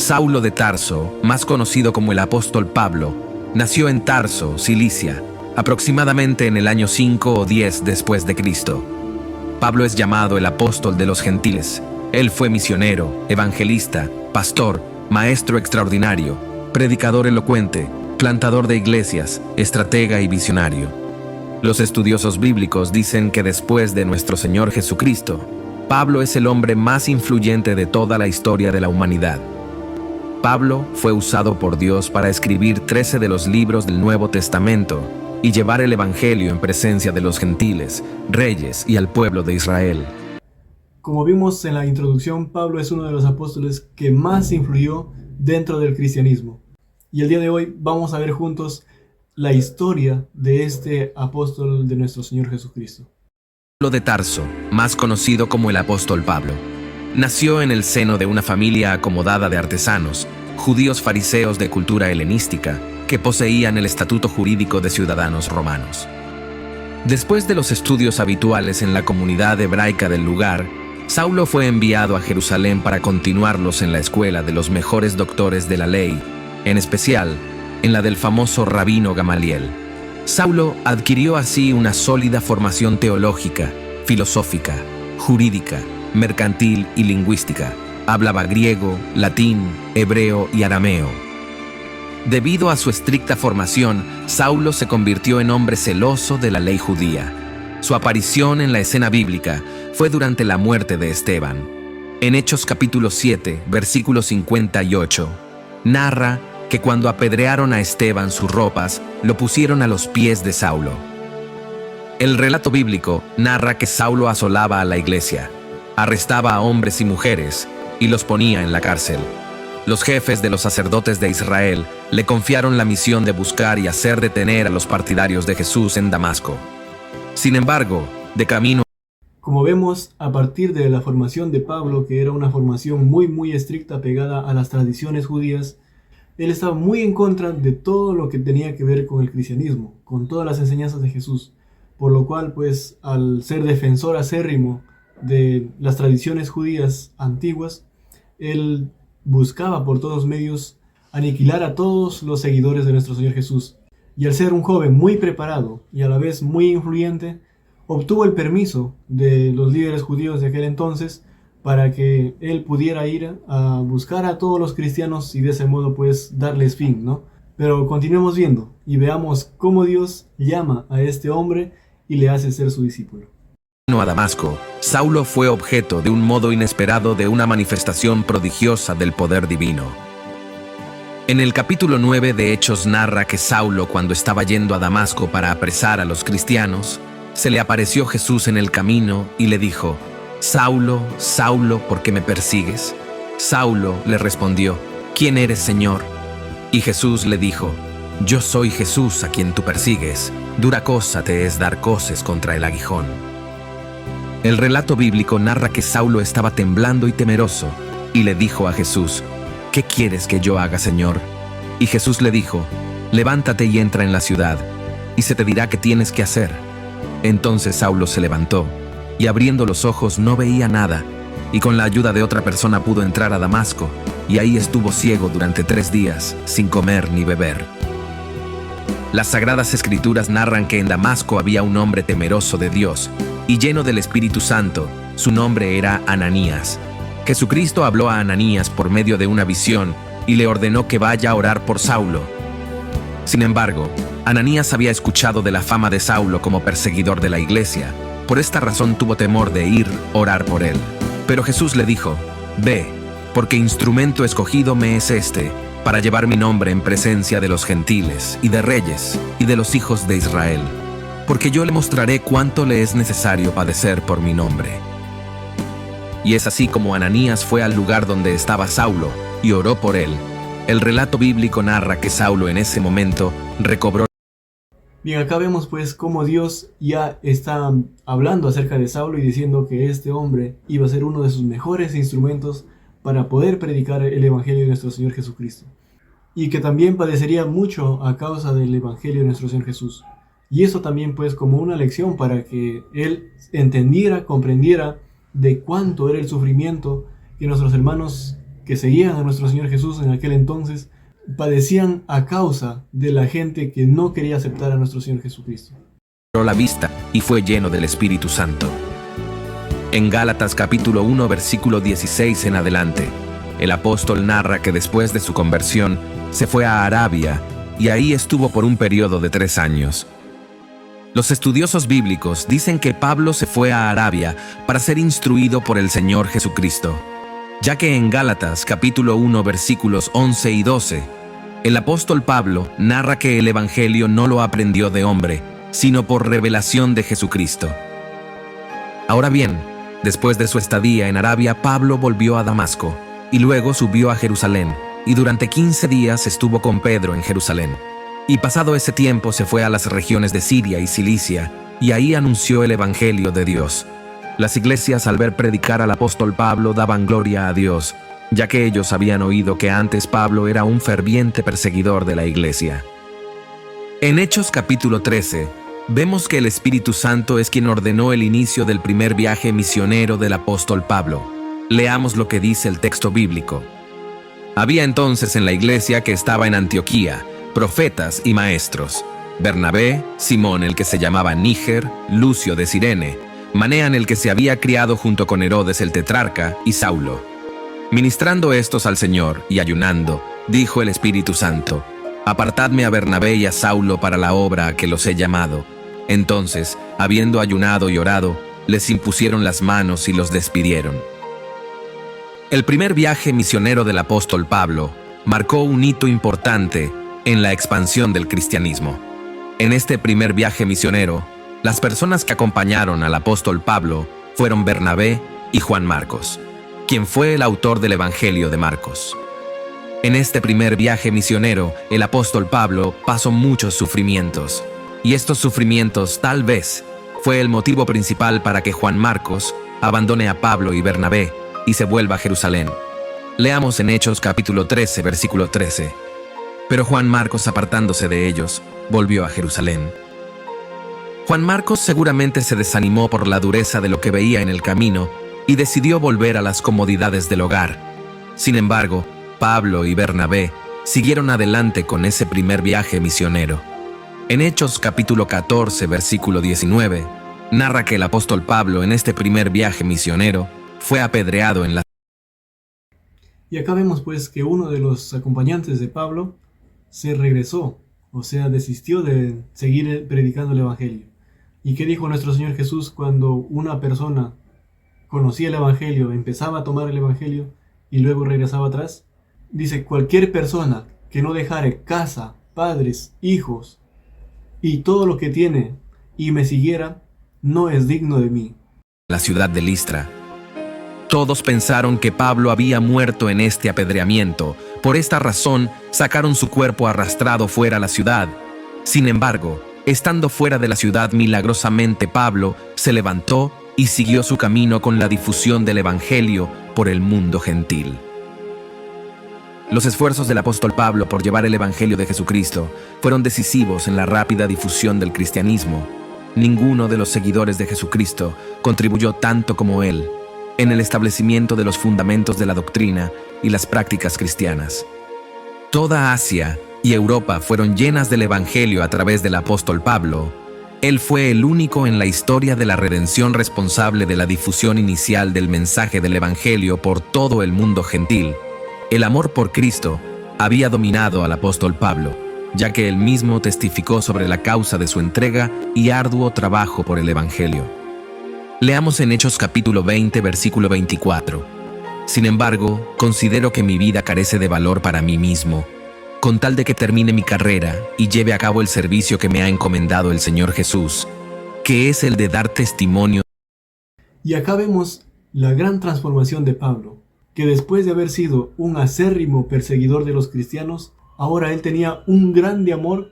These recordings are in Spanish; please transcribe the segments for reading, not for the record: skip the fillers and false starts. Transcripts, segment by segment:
Saulo de Tarso, más conocido como el apóstol Pablo, nació en Tarso, Cilicia, aproximadamente en el año 5 o 10 después de Cristo. Pablo es llamado el apóstol de los gentiles. Él fue misionero, evangelista, pastor, maestro extraordinario, predicador elocuente, plantador de iglesias, estratega y visionario. Los estudiosos bíblicos dicen que después de nuestro Señor Jesucristo, Pablo es el hombre más influyente de toda la historia de la humanidad. Pablo fue usado por Dios para escribir 13 de los libros del Nuevo Testamento y llevar el Evangelio en presencia de los gentiles, reyes y al pueblo de Israel. Como vimos en la introducción, Pablo es uno de los apóstoles que más influyó dentro del cristianismo. Y el día de hoy vamos a ver juntos la historia de este apóstol de nuestro Señor Jesucristo. Saulo de Tarso, más conocido como el apóstol Pablo, nació en el seno de una familia acomodada de artesanos, judíos fariseos de cultura helenística, que poseían el estatuto jurídico de ciudadanos romanos. Después de los estudios habituales en la comunidad hebraica del lugar, Saulo fue enviado a Jerusalén para continuarlos en la escuela de los mejores doctores de la ley, en especial en la del famoso rabino Gamaliel. Saulo adquirió así una sólida formación teológica, filosófica, jurídica, mercantil y lingüística. Hablaba griego, latín, hebreo y arameo. Debido a su estricta formación, Saulo se convirtió en hombre celoso de la ley judía. Su aparición en la escena bíblica fue durante la muerte de Esteban. En Hechos capítulo 7, versículo 58, narra que cuando apedrearon a Esteban sus ropas, lo pusieron a los pies de Saulo. El relato bíblico narra que Saulo asolaba a la iglesia, arrestaba a hombres y mujeres y los ponía en la cárcel. Los jefes de los sacerdotes de Israel le confiaron la misión de buscar y hacer detener a los partidarios de Jesús en Damasco. Sin embargo, de camino... Como vemos, a partir de la formación de Pablo, que era una formación muy estricta pegada a las tradiciones judías, él estaba muy en contra de todo lo que tenía que ver con el cristianismo, con todas las enseñanzas de Jesús. Por lo cual, pues, al ser defensor acérrimo de las tradiciones judías antiguas, él buscaba por todos medios aniquilar a todos los seguidores de nuestro Señor Jesús. Y al ser un joven muy preparado y a la vez muy influyente, obtuvo el permiso de los líderes judíos de aquel entonces para que él pudiera ir a buscar a todos los cristianos y de ese modo pues darles fin, ¿no? Pero continuemos viendo y veamos cómo Dios llama a este hombre y le hace ser su discípulo. A Damasco, Saulo fue objeto de un modo inesperado de una manifestación prodigiosa del poder divino. En el capítulo 9 de Hechos narra que Saulo, cuando estaba yendo a Damasco para apresar a los cristianos, se le apareció Jesús en el camino y le dijo: «Saulo, Saulo, ¿por qué me persigues?». Saulo le respondió: «¿Quién eres, Señor?». Y Jesús le dijo: «Yo soy Jesús a quien tú persigues. Dura cosa te es dar coces contra el aguijón». El relato bíblico narra que Saulo estaba temblando y temeroso, y le dijo a Jesús: «¿Qué quieres que yo haga, Señor?». Y Jesús le dijo: «Levántate y entra en la ciudad, y se te dirá qué tienes que hacer». Entonces Saulo se levantó, y abriendo los ojos no veía nada, y con la ayuda de otra persona pudo entrar a Damasco, y ahí estuvo ciego durante 3 días, sin comer ni beber. Las Sagradas Escrituras narran que en Damasco había un hombre temeroso de Dios y lleno del Espíritu Santo. Su nombre era Ananías. Jesucristo habló a Ananías por medio de una visión y le ordenó que vaya a orar por Saulo. Sin embargo, Ananías había escuchado de la fama de Saulo como perseguidor de la iglesia. Por esta razón tuvo temor de ir a orar por él. Pero Jesús le dijo: «Ve, porque instrumento escogido me es este, para llevar mi nombre en presencia de los gentiles y de reyes y de los hijos de Israel, porque yo le mostraré cuánto le es necesario padecer por mi nombre». Y es así como Ananías fue al lugar donde estaba Saulo y oró por él. El relato bíblico narra que Saulo en ese momento recobró. Bien, acá vemos pues cómo Dios ya está hablando acerca de Saulo y diciendo que este hombre iba a ser uno de sus mejores instrumentos para poder predicar el Evangelio de nuestro Señor Jesucristo. Y que también padecería mucho a causa del Evangelio de nuestro Señor Jesús. Y eso también pues como una lección para que él entendiera, comprendiera de cuánto era el sufrimiento que nuestros hermanos que seguían a nuestro Señor Jesús en aquel entonces padecían a causa de la gente que no quería aceptar a nuestro Señor Jesucristo. La vista y fue lleno del Espíritu Santo. En Gálatas capítulo 1 versículo 16 en adelante, el apóstol narra que después de su conversión se fue a Arabia y ahí estuvo por un periodo de 3 años. Los estudiosos bíblicos dicen que Pablo se fue a Arabia para ser instruido por el Señor Jesucristo, ya que en Gálatas capítulo 1 versículos 11 y 12, el apóstol Pablo narra que el Evangelio no lo aprendió de hombre, sino por revelación de Jesucristo. Ahora bien, después de su estadía en Arabia, Pablo volvió a Damasco y luego subió a Jerusalén, y durante 15 días estuvo con Pedro en Jerusalén. Y pasado ese tiempo se fue a las regiones de Siria y Cilicia, y ahí anunció el Evangelio de Dios. Las iglesias al ver predicar al apóstol Pablo daban gloria a Dios, ya que ellos habían oído que antes Pablo era un ferviente perseguidor de la iglesia. En Hechos capítulo 13, vemos que el Espíritu Santo es quien ordenó el inicio del primer viaje misionero del apóstol Pablo. Leamos lo que dice el texto bíblico. Había entonces en la iglesia que estaba en Antioquía profetas y maestros: Bernabé, Simón el que se llamaba Níger, Lucio de Cirene, Manean el que se había criado junto con Herodes el tetrarca, y Saulo. Ministrando estos al Señor y ayunando, dijo el Espíritu Santo: Apartadme a Bernabé y a Saulo para la obra a que los he llamado. Entonces, habiendo ayunado y orado, les impusieron las manos y los despidieron. El primer viaje misionero del apóstol Pablo marcó un hito importante en la expansión del cristianismo. En este primer viaje misionero, las personas que acompañaron al apóstol Pablo fueron Bernabé y Juan Marcos, quien fue el autor del Evangelio de Marcos. En este primer viaje misionero, el apóstol Pablo pasó muchos sufrimientos, y estos sufrimientos tal vez fue el motivo principal para que Juan Marcos abandone a Pablo y Bernabé y se vuelva a Jerusalén. Leamos en Hechos capítulo 13, versículo 13. Pero Juan Marcos, apartándose de ellos, volvió a Jerusalén. Juan Marcos seguramente se desanimó por la dureza de lo que veía en el camino y decidió volver a las comodidades del hogar. Sin embargo, Pablo y Bernabé siguieron adelante con ese primer viaje misionero. En Hechos capítulo 14, versículo 19, narra que el apóstol Pablo en este primer viaje misionero fue apedreado en la... Y acá vemos pues que uno de los acompañantes de Pablo se regresó, o sea, desistió de seguir predicando el Evangelio. ¿Y qué dijo nuestro Señor Jesús cuando una persona conocía el Evangelio, empezaba a tomar el Evangelio y luego regresaba atrás? Dice: cualquier persona que no dejare casa, padres, hijos y todo lo que tiene y me siguiera, no es digno de mí. La ciudad de Listra. Todos pensaron que Pablo había muerto en este apedreamiento. Por esta razón, sacaron su cuerpo arrastrado fuera de la ciudad. Sin embargo, estando fuera de la ciudad, milagrosamente Pablo se levantó y siguió su camino con la difusión del Evangelio por el mundo gentil. Los esfuerzos del apóstol Pablo por llevar el Evangelio de Jesucristo fueron decisivos en la rápida difusión del cristianismo. Ninguno de los seguidores de Jesucristo contribuyó tanto como él en el establecimiento de los fundamentos de la doctrina y las prácticas cristianas. Toda Asia y Europa fueron llenas del Evangelio a través del apóstol Pablo. Él fue el único en la historia de la redención responsable de la difusión inicial del mensaje del Evangelio por todo el mundo gentil. El amor por Cristo había dominado al apóstol Pablo, ya que él mismo testificó sobre la causa de su entrega y arduo trabajo por el Evangelio. Leamos en Hechos capítulo 20, versículo 24. Sin embargo, considero que mi vida carece de valor para mí mismo, con tal de que termine mi carrera y lleve a cabo el servicio que me ha encomendado el Señor Jesús, que es el de dar testimonio. Y acá vemos la gran transformación de Pablo, que después de haber sido un acérrimo perseguidor de los cristianos, ahora él tenía un grande amor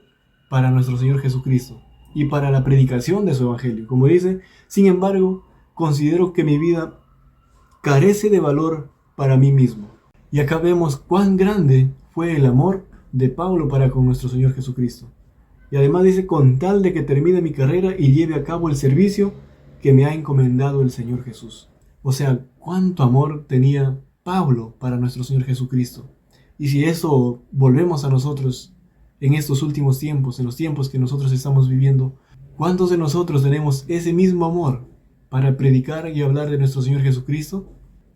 para nuestro Señor Jesucristo y para la predicación de su Evangelio. Como dice: sin embargo, considero que mi vida carece de valor para mí mismo. Y acá vemos cuán grande fue el amor de Pablo para con nuestro Señor Jesucristo. Y además dice: con tal de que termine mi carrera y lleve a cabo el servicio que me ha encomendado el Señor Jesús. O sea, cuánto amor tenía Pablo para nuestro Señor Jesucristo. Y si eso volvemos a nosotros en estos últimos tiempos, en los tiempos que nosotros estamos viviendo, ¿cuántos de nosotros tenemos ese mismo amor para predicar y hablar de nuestro Señor Jesucristo?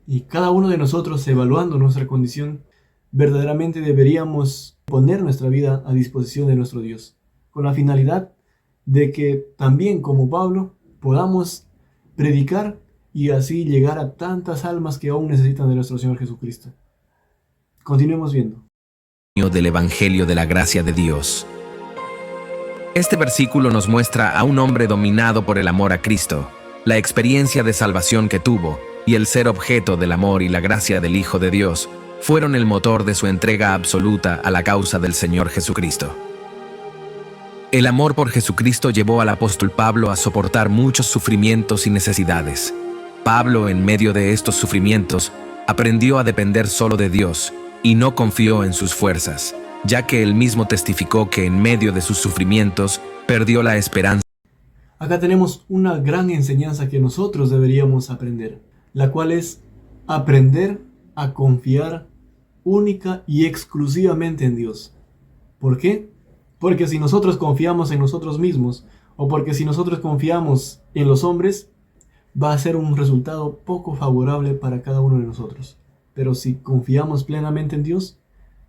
Y cada uno de nosotros, evaluando nuestra condición, verdaderamente deberíamos poner nuestra vida a disposición de nuestro Dios, con la finalidad de que también como Pablo podamos predicar y así llegar a tantas almas que aún necesitan de nuestro Señor Jesucristo. Continuemos viendo. Del Evangelio de la gracia de Dios. Este versículo nos muestra a un hombre dominado por el amor a Cristo, la experiencia de salvación que tuvo y el ser objeto del amor y la gracia del Hijo de Dios fueron el motor de su entrega absoluta a la causa del Señor Jesucristo. El amor por Jesucristo llevó al apóstol Pablo a soportar muchos sufrimientos y necesidades. Pablo, en medio de estos sufrimientos, aprendió a depender solo de Dios y no confió en sus fuerzas, ya que él mismo testificó que en medio de sus sufrimientos perdió la esperanza. Acá tenemos una gran enseñanza que nosotros deberíamos aprender, la cual es aprender a confiar única y exclusivamente en Dios. ¿Por qué? Porque si nosotros confiamos en nosotros mismos, o porque si nosotros confiamos en los hombres, va a ser un resultado poco favorable para cada uno de nosotros. Pero si confiamos plenamente en Dios,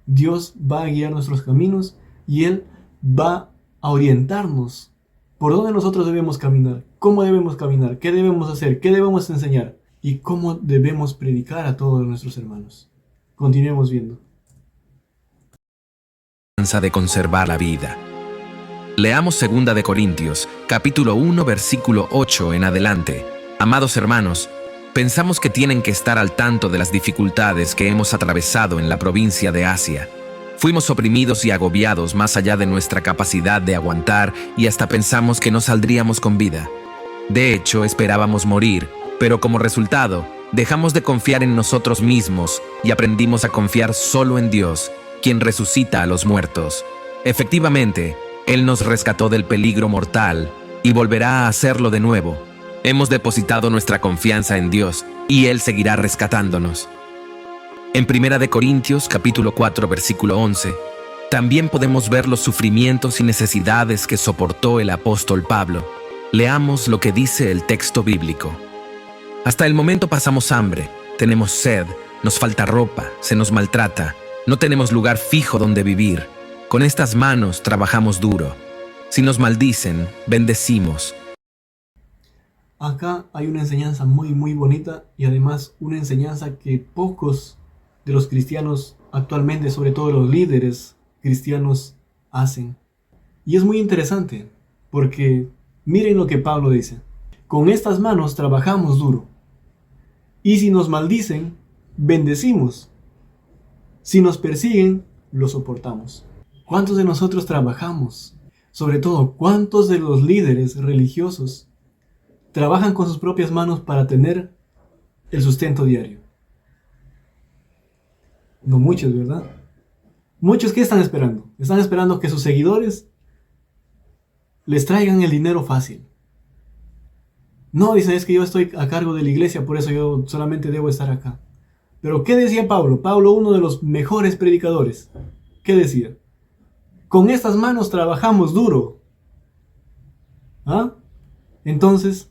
Dios va a guiar nuestros caminos y Él va a orientarnos por dónde nosotros debemos caminar, cómo debemos caminar, qué debemos hacer, qué debemos enseñar y cómo debemos predicar a todos nuestros hermanos. Continuemos viendo. De conservar la vida. Leamos 2 de Corintios, capítulo 1, versículo 8 en adelante. Amados hermanos, pensamos que tienen que estar al tanto de las dificultades que hemos atravesado en la provincia de Asia. Fuimos oprimidos y agobiados más allá de nuestra capacidad de aguantar y hasta pensamos que no saldríamos con vida. De hecho, esperábamos morir, pero como resultado, dejamos de confiar en nosotros mismos y aprendimos a confiar solo en Dios, quien resucita a los muertos. Efectivamente, Él nos rescató del peligro mortal y volverá a hacerlo de nuevo. Hemos depositado nuestra confianza en Dios y Él seguirá rescatándonos. En 1 de Corintios, capítulo 4, versículo 11, también podemos ver los sufrimientos y necesidades que soportó el apóstol Pablo. Leamos lo que dice el texto bíblico. Hasta el momento pasamos hambre, tenemos sed, nos falta ropa, se nos maltrata, no tenemos lugar fijo donde vivir. Con estas manos trabajamos duro. Si nos maldicen, bendecimos. Acá hay una enseñanza muy bonita y además una enseñanza que pocos de los cristianos actualmente, sobre todo los líderes cristianos, hacen. Y es muy interesante porque miren lo que Pablo dice. Con estas manos trabajamos duro. Y si nos maldicen, bendecimos. Si nos persiguen, lo soportamos. ¿Cuántos de nosotros trabajamos? Sobre todo, ¿cuántos de los líderes religiosos trabajan con sus propias manos para tener el sustento diario? No muchos, ¿verdad? Muchos, ¿qué están esperando? Están esperando que sus seguidores les traigan el dinero fácil. No, dicen, es que yo estoy a cargo de la iglesia, por eso yo solamente debo estar acá. Pero ¿qué decía Pablo? Pablo, uno de los mejores predicadores. ¿Qué decía? Con estas manos trabajamos duro. ¿Ah? Entonces,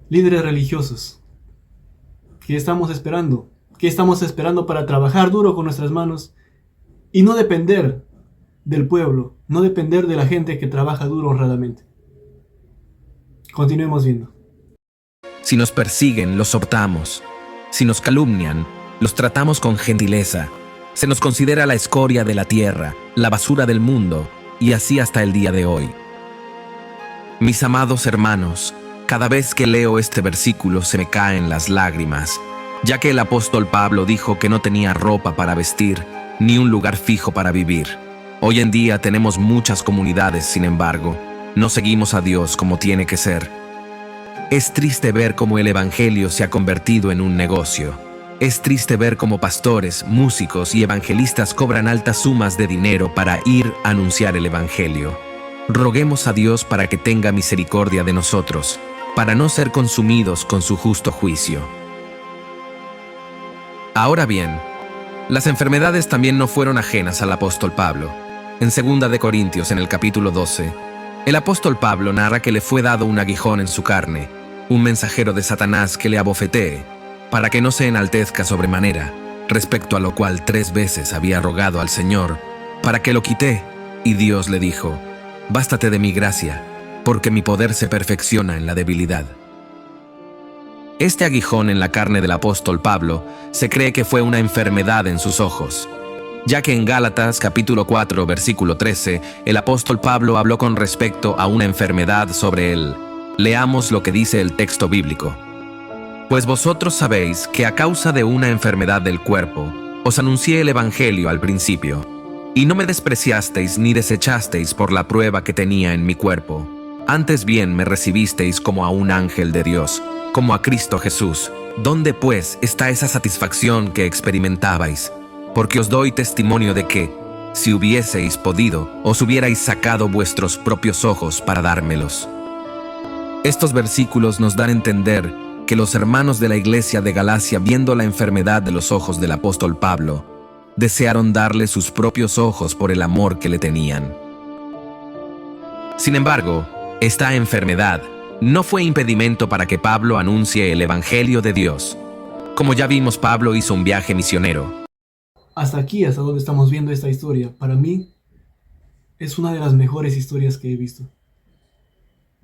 líderes religiosos, ¿qué estamos esperando? ¿Qué estamos esperando para trabajar duro con nuestras manos y no depender del pueblo, no depender de la gente que trabaja duro honradamente? Continuemos viendo. Si nos persiguen, los soportamos. Si nos calumnian, los tratamos con gentileza. Se nos considera la escoria de la tierra, la basura del mundo, y así hasta el día de hoy. Mis amados hermanos, cada vez que leo este versículo se me caen las lágrimas, ya que el apóstol Pablo dijo que no tenía ropa para vestir, ni un lugar fijo para vivir. Hoy en día tenemos muchas comunidades, sin embargo, no seguimos a Dios como tiene que ser. Es triste ver cómo el evangelio se ha convertido en un negocio. Es triste ver cómo pastores, músicos y evangelistas cobran altas sumas de dinero para ir a anunciar el evangelio. Roguemos a Dios para que tenga misericordia de nosotros, para no ser consumidos con su justo juicio. Ahora bien, las enfermedades también no fueron ajenas al apóstol Pablo. En 2 de Corintios, en el capítulo 12, el apóstol Pablo narra que le fue dado un aguijón en su carne, un mensajero de Satanás que le abofetee, para que no se enaltezca sobremanera, respecto a lo cual 3 veces había rogado al Señor, para que lo quité, y Dios le dijo: «Bástate de mi gracia, porque mi poder se perfecciona en la debilidad». Este aguijón en la carne del apóstol Pablo se cree que fue una enfermedad en sus ojos, ya que en Gálatas capítulo 4 versículo 13 el apóstol Pablo habló con respecto a una enfermedad sobre él. Leamos lo que dice el texto bíblico. Pues vosotros sabéis que a causa de una enfermedad del cuerpo os anuncié el evangelio al principio, y no me despreciasteis ni desechasteis por la prueba que tenía en mi cuerpo. Antes bien me recibisteis como a un ángel de Dios, como a Cristo Jesús. ¿Dónde pues está esa satisfacción que experimentabais? Porque os doy testimonio de que, si hubieseis podido, os hubierais sacado vuestros propios ojos para dármelos. Estos versículos nos dan a entender que los hermanos de la iglesia de Galacia, viendo la enfermedad de los ojos del apóstol Pablo, desearon darle sus propios ojos por el amor que le tenían. Sin embargo, esta enfermedad no fue impedimento para que Pablo anuncie el evangelio de Dios. Como ya vimos, Pablo hizo un viaje misionero. Hasta aquí, hasta donde estamos viendo esta historia, para mí es una de las mejores historias que he visto.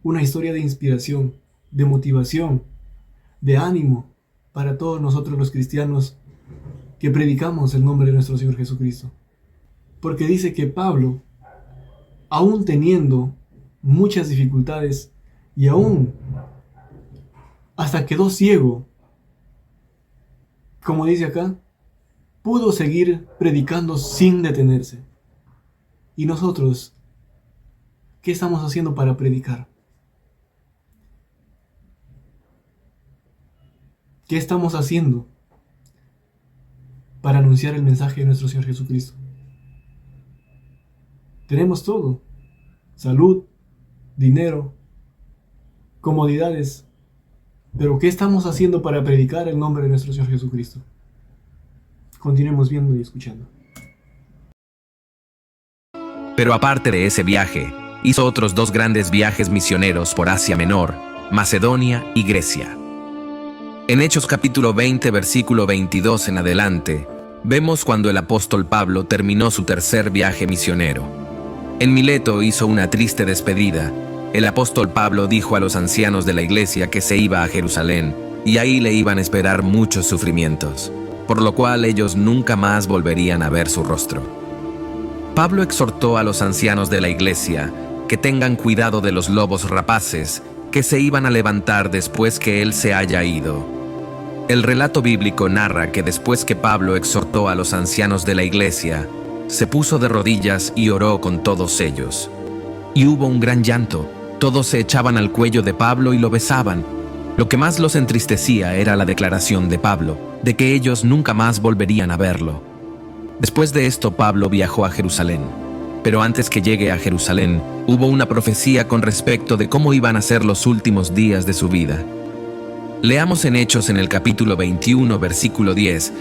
Una historia de inspiración, de motivación, de ánimo para todos nosotros los cristianos que predicamos el nombre de nuestro Señor Jesucristo. Porque dice que Pablo, aún teniendo muchas dificultades y aún hasta quedó ciego, como dice acá, pudo seguir predicando sin detenerse. ¿Y nosotros qué estamos haciendo para predicar? ¿Qué estamos haciendo para anunciar el mensaje de nuestro Señor Jesucristo? Tenemos todo: salud, dinero, comodidades. Pero ¿qué estamos haciendo para predicar el nombre de nuestro Señor Jesucristo? Continuemos viendo y escuchando. Pero aparte de ese viaje, hizo otros 2 grandes viajes misioneros por Asia Menor, Macedonia y Grecia. En Hechos capítulo 20, versículo 22 en adelante, vemos cuando el apóstol Pablo terminó su tercer viaje misionero. En Mileto hizo una triste despedida. El apóstol Pablo dijo a los ancianos de la iglesia que se iba a Jerusalén, y ahí le iban a esperar muchos sufrimientos, por lo cual ellos nunca más volverían a ver su rostro. Pablo exhortó a los ancianos de la iglesia que tengan cuidado de los lobos rapaces que se iban a levantar después que él se haya ido. El relato bíblico narra que después que Pablo exhortó a los ancianos de la iglesia, se puso de rodillas y oró con todos ellos. Y hubo un gran llanto. Todos se echaban al cuello de Pablo y lo besaban. Lo que más los entristecía era la declaración de Pablo, de que ellos nunca más volverían a verlo. Después de esto, Pablo viajó a Jerusalén. Pero antes que llegue a Jerusalén, hubo una profecía con respecto de cómo iban a ser los últimos días de su vida. Leamos en Hechos en el capítulo 21, versículo 10.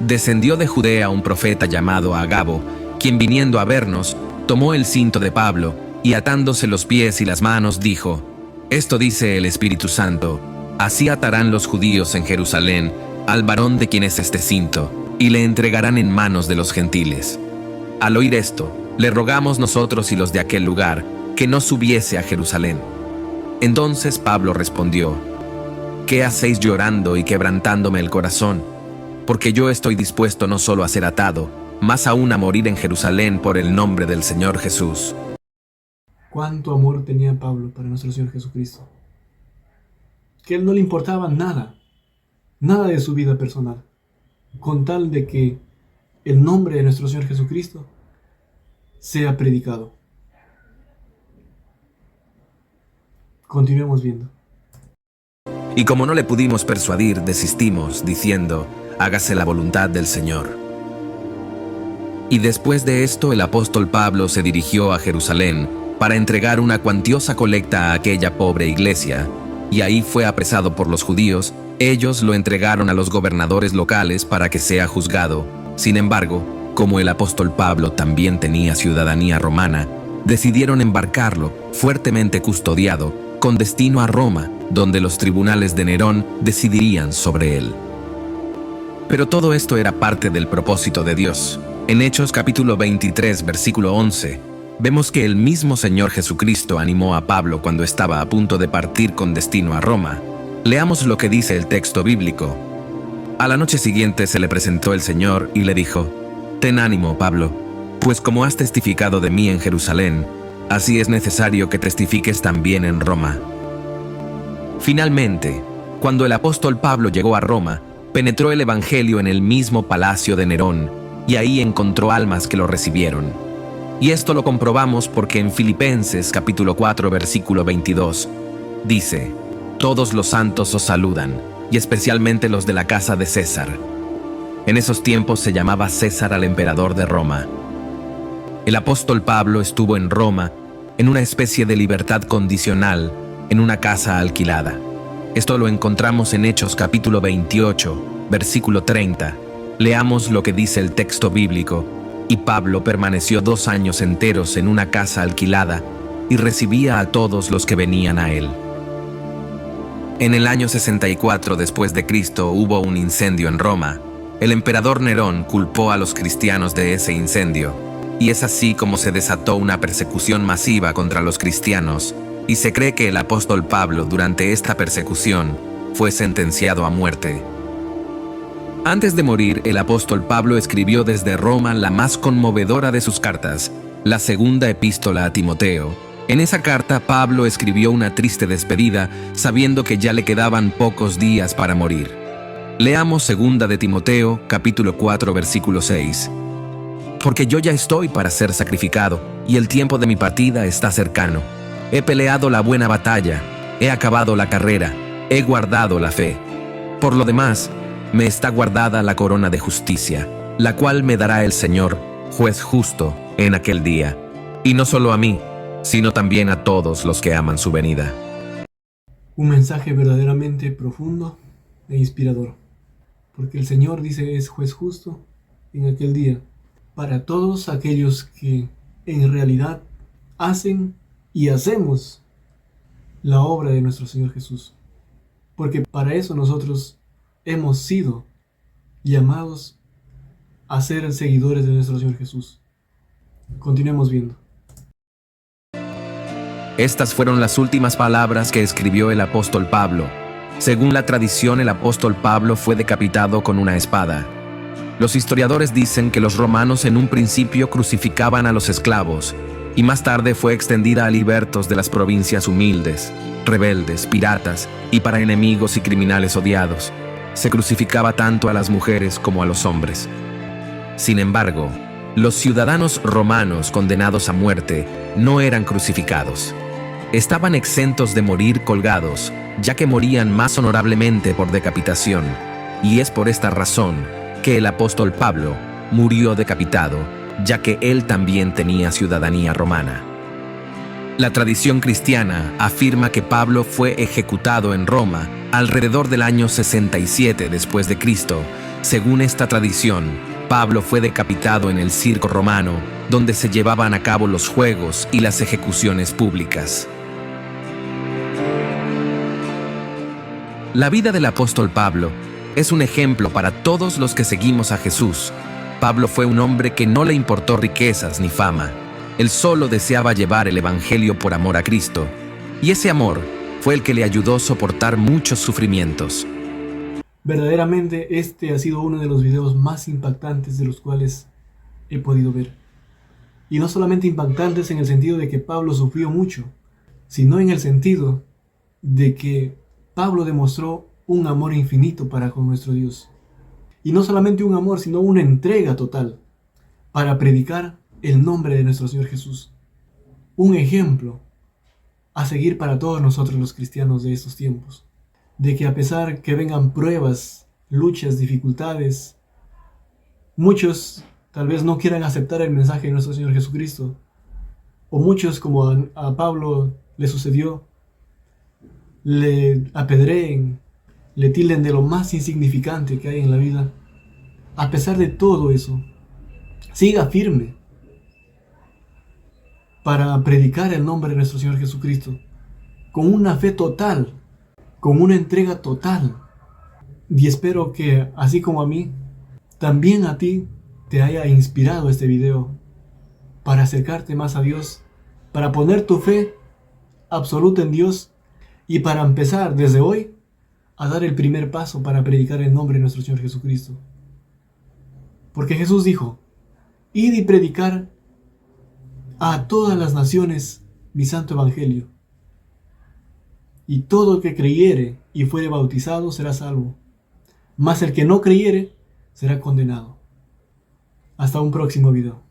Descendió de Judea un profeta llamado Agabo, quien viniendo a vernos, tomó el cinto de Pablo, y atándose los pies y las manos, dijo: «Esto dice el Espíritu Santo, así atarán los judíos en Jerusalén al varón de quien es este cinto, y le entregarán en manos de los gentiles». Al oír esto, le rogamos nosotros y los de aquel lugar que no subiese a Jerusalén. Entonces Pablo respondió: «¿Qué hacéis llorando y quebrantándome el corazón? Porque yo estoy dispuesto no solo a ser atado, más aún a morir en Jerusalén por el nombre del Señor Jesús». Cuánto amor tenía Pablo para nuestro Señor Jesucristo. Que a él no le importaba nada de su vida personal, con tal de que el nombre de nuestro Señor Jesucristo sea predicado. Continuemos viendo. Y como no le pudimos persuadir, desistimos, diciendo: «Hágase la voluntad del Señor». Y después de esto, el apóstol Pablo se dirigió a Jerusalén para entregar una cuantiosa colecta a aquella pobre iglesia, y ahí fue apresado por los judíos Ellos lo entregaron a los gobernadores locales para que sea juzgado. Sin embargo, como el apóstol Pablo también tenía ciudadanía romana, decidieron embarcarlo, fuertemente custodiado, con destino a Roma, donde los tribunales de Nerón decidirían sobre él. Pero todo esto era parte del propósito de Dios. En Hechos capítulo 23, versículo 11, vemos que el mismo Señor Jesucristo animó a Pablo cuando estaba a punto de partir con destino a Roma. Leamos lo que dice el texto bíblico. A la noche siguiente se le presentó el Señor y le dijo: «Ten ánimo, Pablo, pues como has testificado de mí en Jerusalén, así es necesario que testifiques también en Roma». Finalmente, cuando el apóstol Pablo llegó a Roma, penetró el evangelio en el mismo palacio de Nerón, y ahí encontró almas que lo recibieron. Y esto lo comprobamos porque en Filipenses capítulo 4, versículo 22, dice: «Todos los santos os saludan, y especialmente los de la casa de César». En esos tiempos se llamaba César al emperador de Roma. El apóstol Pablo estuvo en Roma en una especie de libertad condicional, en una casa alquilada. Esto lo encontramos en Hechos capítulo 28, versículo 30. Leamos lo que dice el texto bíblico. «Y Pablo permaneció 2 años enteros en una casa alquilada y recibía a todos los que venían a él». En el año 64 después de Cristo hubo un incendio en Roma. El emperador Nerón culpó a los cristianos de ese incendio, y es así como se desató una persecución masiva contra los cristianos, y se cree que el apóstol Pablo durante esta persecución fue sentenciado a muerte. Antes de morir, el apóstol Pablo escribió desde Roma la más conmovedora de sus cartas, la segunda epístola a Timoteo. En esa carta, Pablo escribió una triste despedida, sabiendo que ya le quedaban pocos días para morir. Leamos 2 de Timoteo, capítulo 4, versículo 6. «Porque yo ya estoy para ser sacrificado, y el tiempo de mi partida está cercano. He peleado la buena batalla, he acabado la carrera, he guardado la fe. Por lo demás, me está guardada la corona de justicia, la cual me dará el Señor, juez justo, en aquel día. Y no solo a mí, sino también a todos los que aman su venida». Un mensaje verdaderamente profundo e inspirador, porque el Señor dice es juez justo en aquel día para todos aquellos que en realidad hacen y hacemos la obra de nuestro Señor Jesús, porque para eso nosotros hemos sido llamados a ser seguidores de nuestro Señor Jesús. Continuemos viendo. Estas fueron las últimas palabras que escribió el apóstol Pablo. Según la tradición, el apóstol Pablo fue decapitado con una espada. Los historiadores dicen que los romanos en un principio crucificaban a los esclavos, y más tarde fue extendida a libertos de las provincias humildes, rebeldes, piratas, y para enemigos y criminales odiados. Se crucificaba tanto a las mujeres como a los hombres. Sin embargo, los ciudadanos romanos condenados a muerte no eran crucificados. Estaban exentos de morir colgados, ya que morían más honorablemente por decapitación, y es por esta razón que el apóstol Pablo murió decapitado, ya que él también tenía ciudadanía romana. La tradición cristiana afirma que Pablo fue ejecutado en Roma alrededor del año 67 después de Cristo. Según esta tradición, Pablo fue decapitado en el circo romano, donde se llevaban a cabo los juegos y las ejecuciones públicas. La vida del apóstol Pablo es un ejemplo para todos los que seguimos a Jesús. Pablo fue un hombre que no le importó riquezas ni fama. Él solo deseaba llevar el evangelio por amor a Cristo, y ese amor fue el que le ayudó a soportar muchos sufrimientos. Verdaderamente este ha sido uno de los videos más impactantes de los cuales he podido ver. Y no solamente impactantes en el sentido de que Pablo sufrió mucho, sino en el sentido de que Pablo demostró un amor infinito para con nuestro Dios. Y no solamente un amor, sino una entrega total para predicar el nombre de nuestro Señor Jesús. Un ejemplo a seguir para todos nosotros los cristianos de estos tiempos. De que a pesar que vengan pruebas, luchas, dificultades, muchos tal vez no quieran aceptar el mensaje de nuestro Señor Jesucristo. O muchos, como a Pablo le sucedió, le apedreen, le tilden de lo más insignificante que hay en la vida, a pesar de todo eso, siga firme para predicar el nombre de nuestro Señor Jesucristo, con una fe total, con una entrega total. Y espero que, así como a mí, también a ti te haya inspirado este video para acercarte más a Dios, para poner tu fe absoluta en Dios y para empezar desde hoy a dar el primer paso para predicar el nombre de nuestro Señor Jesucristo. Porque Jesús dijo: id y predicar a todas las naciones mi santo evangelio, y todo el que creyere y fuere bautizado será salvo, mas el que no creyere será condenado. Hasta un próximo video.